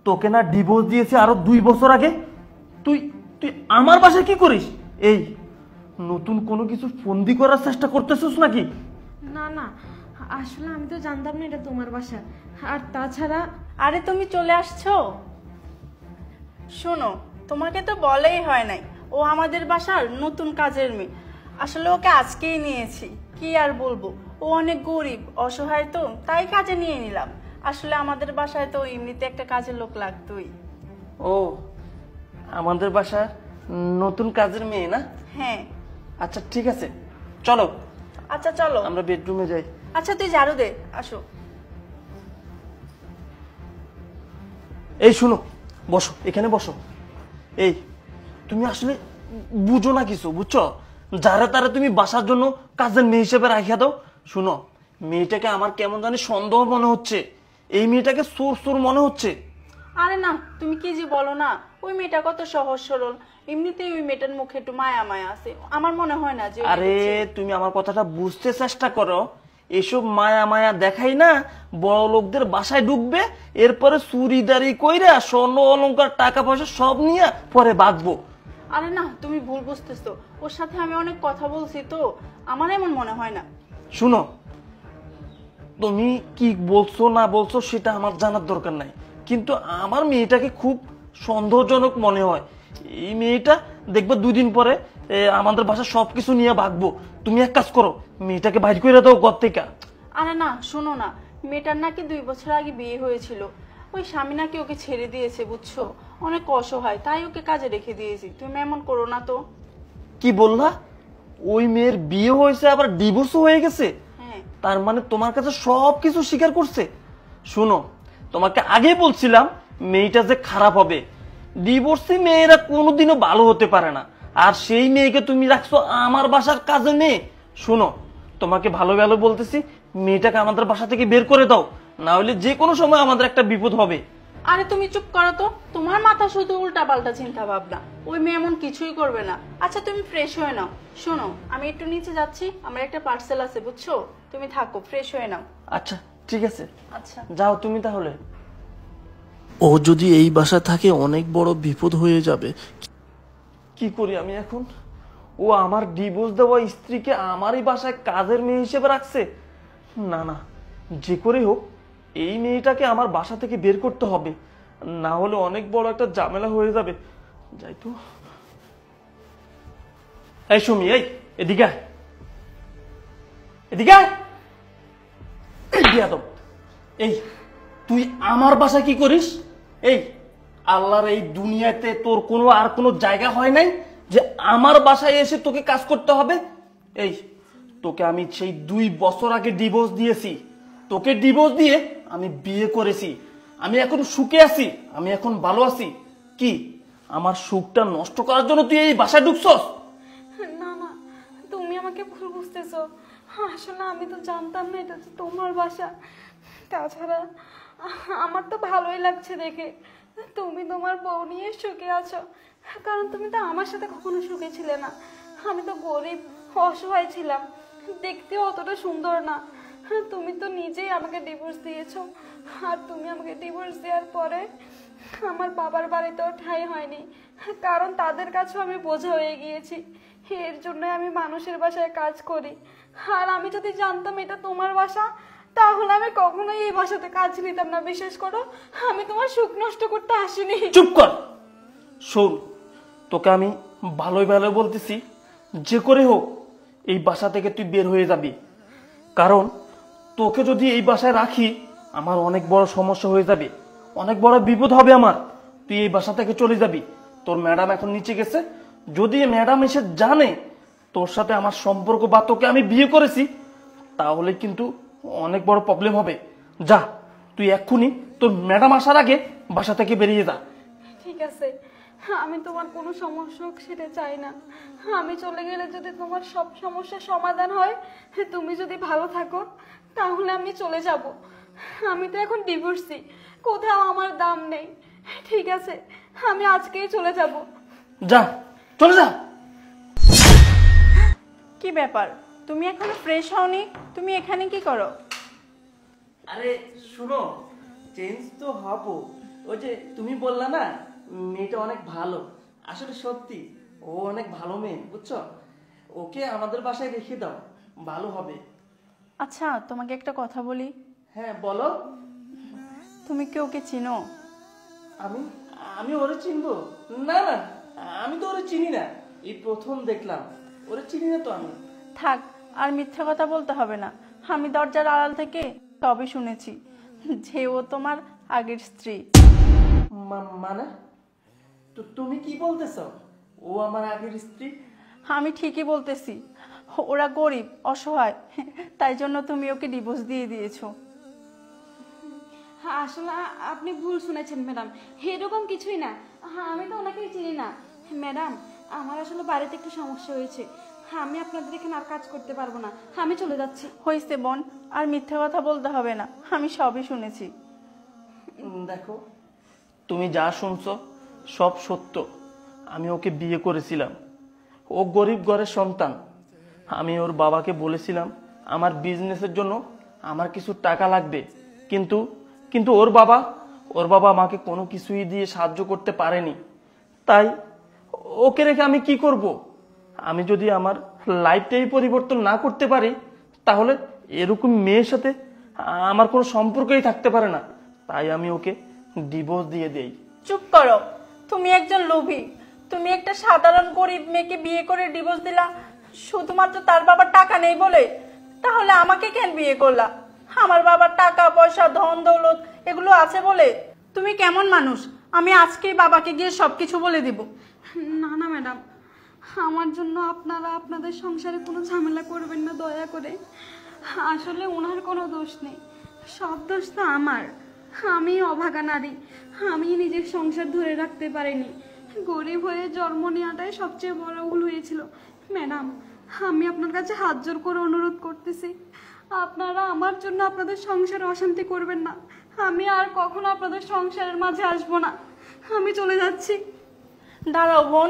তোকে না ডিভোর্স দিয়েছে আরো 2 বছর আগে, তুই তুই আমার বাসায় কি করিস? এই নতুন কোনো কিছু ফন্দি করার চেষ্টা করতেছিস নাকি? না না, আসলে আমি তো জানতাম না এটা তোমার বাসা। আর তাছাড়া আরে তুমি চলে আসছো। শোনো, তোমাকে তো বলেই হয় নাই ও আমাদের বাসার নতুন কাজের মেয়ে। আসলে ওকে আজকেই নিয়েছি, কি আর বলবো, ও অনেক গরিব অসহায় তো তাই কাজে নিয়ে নিলাম। আসলে আমাদের বাসায় তো এমনিতে একটা কাজের লোক লাগতোই। ও আমাদের বাসার নতুন কাজের মেয়ে না? হ্যাঁ। আচ্ছা ঠিক আছে, চলো। আচ্ছা চলো আমরা বেডরুমে যাই। আচ্ছা তুই ঝাড়ু দে, আসো। এই শুনো, বসো, এখানে বসো। এই তুমি আসলে বুঝো না কিছু, বুঝছো? যারা তারা তুমি বাসার জন্য কাজের মেয়ে হিসেবে রাখিয়া দাও। শুনো, মেয়েটাকে আমার কেমন জানি সন্দেহ মনে হচ্ছে, এই মেয়েটাকে চোর চোর মনে হচ্ছে। আরে না, তুমি কি যে বলো না, ওই মেয়েটা কত সহজ সরল, এমনিতেই ওই মেয়েটার মুখে একটু মায়া মায়া আছে, আমার মনে হয় না যে। আরে তুমি আমার কথাটা বুঝতে চেষ্টা করো। এসব মায়া মায়া দেখাই না, বড় লোকদের বাসায় ঢুকবে, এরপরে চুরিদারি কইরা স্বর্ণ অলংকার টাকা পয়সা সব নিয়ে পরে বাঁচবো। আরে না, তুমি ভুল বুঝতেছো, ওর সাথে আমি অনেক কথা বলছি তো, আমার এমন মনে হয় না। শুনো, তুমি কি বলছো না বলছো সেটা আমার জানার দরকার নাই, কিন্তু আমার মেয়েটাকে খুব সন্দেহজনক মনে হয়। এই মেয়েটা দেখবে 2 দিন পরে আমাদের বাসা সবকিছু নিয়ে ভাগবো। তুমি এক কাজ করো, মেয়েটাকে বাইর করে দাও ঘর থেকে। আরে না, শোনো না, মেয়েটার নাকি 2 বছর আগে বিয়ে হয়েছিল, ওই স্বামী নাকি ওকে ছেড়ে দিয়েছে, বুঝছো? অনেক অসহায়, তাই ওকে কাজে রেখে দিয়েছি, তুমি এমন করো না তো। কি বললা? ওই মেয়ের বিয়ে হয়েছে আবার ডিভোর্স হয়ে গেছে? হ্যাঁ। তার মানে তোমার কাছে সবকিছু স্বীকার করছে? শুনো, তোমাকে আগে বলছিলাম মেয়েটা যে খারাপ হবে। ডিভোর্সি মেয়েরা কোনোদিনও ভালো হতে পারে না, আর সেই মেয়েকে তুমি রাখছো আমার বাসার কাজে মেয়ে। শোনো, তোমাকে ভালো ভালো বলতেছি, মেয়েটাকে আমাদের বাসা থেকে বের করে দাও, না হলে যে কোনো সময় আমাদের একটা বিপদ হবে। আরে তুমি চুপ করো তো, তোমার মাথা শুধু উল্টা পাল্টা চিন্তা ভাবনা, ওই মেয়ে এমন কিছুই করবে না। আচ্ছা তুমি ফ্রেশ হয়ে নাও। শোনো, আমি একটু নিচে যাচ্ছি, আমার একটা পার্সেল আছে, বুঝছো? তুমি থাকো, ফ্রেশ হয়ে নাও। আচ্ছা ঠিক আছে, আচ্ছা যাও তুমি তাহলে। ও যদি এই বাসায় থাকে অনেক বড় বিপদ হয়ে যাবে। কি করি আমি এখন? ও আমার ডিভোর্স দেওয়া স্ত্রীকে আমারই বাসায় কাজের মেয়ে হিসেবে রাখছে। না না, যে করে হোক এই মেয়েটাকে আমার বাসা থেকে বের করতে হবে, না হলে অনেক বড় একটা ঝামেলা হয়ে যাবে। যাই তো। এই সুমি, এই এদিকে আয়। এদিকে আয়। এই বিয়াদব, এই তুই আমার বাসায় কি করিস? এই আল্লাহর এই দুনিয়াতে তোর কোনো আর কোনো জায়গা হয় নাই যে আমার বাসায় এসে তোকে কাজ করতে হবে? এই তোকে আমি সেই 2 বছর আগে ডিভোর্স দিয়েছি, তোকে ডিভোর্স দিয়ে আমি বিয়ে করেছি, আমি এখন সুখে আছি, আমি এখন ভালো আছি। কি আমার সুখটা নষ্ট করার জন্য তুই এই বাসায় ঢুকছস? না না, তুমি আমাকে ভুল বুঝতেছো। আসলে আমি তো জানতাম না এটা তোমার বাসা। তাছাড়া আমার তো ভালোই লাগছে দেখে তুমি তোমার বউ নিয়ে সুখে আছো, কারণ তুমি তো আমার সাথে কখনো সুখে ছিলে না। আমি তো গরিব অসহায় ছিলাম, দেখতে অতটা সুন্দর না। তুমি তো নিজেই আমাকে ডিভোর্স দিয়েছো, আর তুমি আমাকে ডিভোর্স দেওয়ার পরে আমার বাবার বাড়িতেও ঠাঁই হয়নি, কারণ তাদের কাছেও আমি বোঝা হয়ে গিয়েছি। এর জন্য আমি মানুষের বাসায় কাজ করি। আর আমি যদি জানতাম এটা তোমার বাসা, তাহলে আমি কখনোই এই বাসাতে কাজ নিতাম না। বিশেষ করো, আমি তোমার সুখ নষ্ট করতে আসিনি। চুপ কর। শোন, তোকে আমি ভালোই ভালো বলতেছি, যে করে হোক এই বাসা থেকে তুই বের হয়ে যাবি, কারণ তোকে যদি এই বাসায় রাখি আমার অনেক বড় সমস্যা হয়ে যাবে, অনেক বড় বিপদ হবে আমার। তুই এই বাসা থেকে চলে যাবি। তোর ম্যাডাম এখন নিচে গেছে, যদি ম্যাডাম এসে জানে তোর সাথে আমার সম্পর্ক বা তোকে আমি বিয়ে করেছি, তাহলে কিন্তু অনেক বড় প্রবলেম হবে। যা, তুই এক্ষুনি তোর ম্যাডাম আসার আগে বাসা থেকে বেরিয়ে যা। ঠিক আছে, আমি তোমার কোনো সমস্যা হোক সেটা চাই না। আমি চলে গেলে যদি তোমার সব সমস্যার সমাধান হয়, তুমি যদি ভালো থাকো, তাহলে আমি চলে যাব। আমি তো এখন ডিভোর্সি, কোথাও আমার দাম নেই। ঠিক আছে, আমি আজকেই চলে যাব। যা, চলে যা। কি ব্যাপার, তুমি এখনো ফ্রেশ হওনি? তুমি এখানে কি করো? আরে শুনো, চেঞ্জ তো হবো, ওই যে তুমি বললা না মেয়েটা অনেক ভালো, আসলে সত্যি ও অনেক ভালো মেয়ে, বুঝছো? ওকে আমাদের বাসায় রেখে দাও, ভালো হবে। আচ্ছা তোমাকে একটা কথা বলি, হ্যাঁ বলো। তুমি কি ওকে চিনো? আমি আমি ওরে চিনবো? না না, আমি তো ওরে চিনি না, এই প্রথম দেখলাম। ওরে চিনি না তো আমি। থাক, আর মিথ্যা কথা বলতে হবে না। আমি দরজার আড়াল থেকে সবই শুনেছি যে ও তোমার আগের স্ত্রী। মানে তো তুমি কি বলতেছো? ও আমার আগের স্ত্রী? আমি ঠিকই বলতেছি, ওরা গরিব অসহায়, তাই জন্য তুমি ওকে ডিভোর্স দিয়ে দিয়েছো। হ্যাঁ, আসলে আপনি ভুল শুনেছেন ম্যাডাম, এরকম কিছুই না। হ্যাঁ, আমি তো ওনাকে চিনি না ম্যাডাম। আমার আসলে বাড়িতে একটু সমস্যা হয়েছে, আমি আপনাদের এখানে আর কাজ করতে পারবো না, আমি চলে যাচ্ছি। হয়েছে বোন, আর মিথ্যা কথা বলতে হবে না, আমি সবই শুনেছি। দেখো, তুমি যা শুনছো সব সত্য। আমি ওকে বিয়ে করেছিলাম, ও গরিব ঘরের সন্তান। আমি ওর বাবাকে বলেছিলাম আমার বিজনেসের জন্য আমার কিছু টাকা লাগবে, কিন্তু কিন্তু ওর বাবা আমাকে কোনো কিছুই দিয়ে সাহায্য করতে পারেনি। তাই ওকে রেখে আমি কি করব? আমি যদি আমার লাইফটাই পরিবর্তন না করতে পারি, তাহলে এরকম মেয়ের সাথে আমার কোনো সম্পর্কই থাকতে পারে না। তাই আমি ওকে ডিভোর্স দিয়ে দেই। চুপ করো, তুমি একজন লোভী। তুমি একটা সাধারণ গরিব মেয়েকে বিয়ে করে ডিভোর্স দিলা শুধুমাত্র তার বাবার টাকা নেই বলে। তাহলে আমাকে কেন বিয়ে করলা? আমার বাবার টাকা পয়সা ধন দৌলত এগুলো আছে বলে। তুমি কেমন মানুষ? আমি আজকেই বাবাকে গিয়ে সবকিছু বলে দিব। না না ম্যাডাম, আমার জন্য আপনারা আপনাদের সংসারে কোনো ঝামেলা করবেন না দয়া করে। আসলে ওনার কোনো দোষ নেই, সব দোষ তো আমার। আমি অভাগা নারী, আমি নিজের সংসার ধরে রাখতে পারিনি। গরিব হয়ে জন্ম নেওয়াটাই সবচেয়ে বড় ভুল হয়েছিল। ম্যাডাম, আমি আপনার কাছে হাত জোর করে অনুরোধ করতেছি, আপনারা আমার জন্য আপনাদের সংসারে অশান্তি করবেন না। আমি আর কখনো আপনাদের সংসারের মাঝে আসবো না, আমি চলে যাচ্ছি। দাঁড়াও বোন,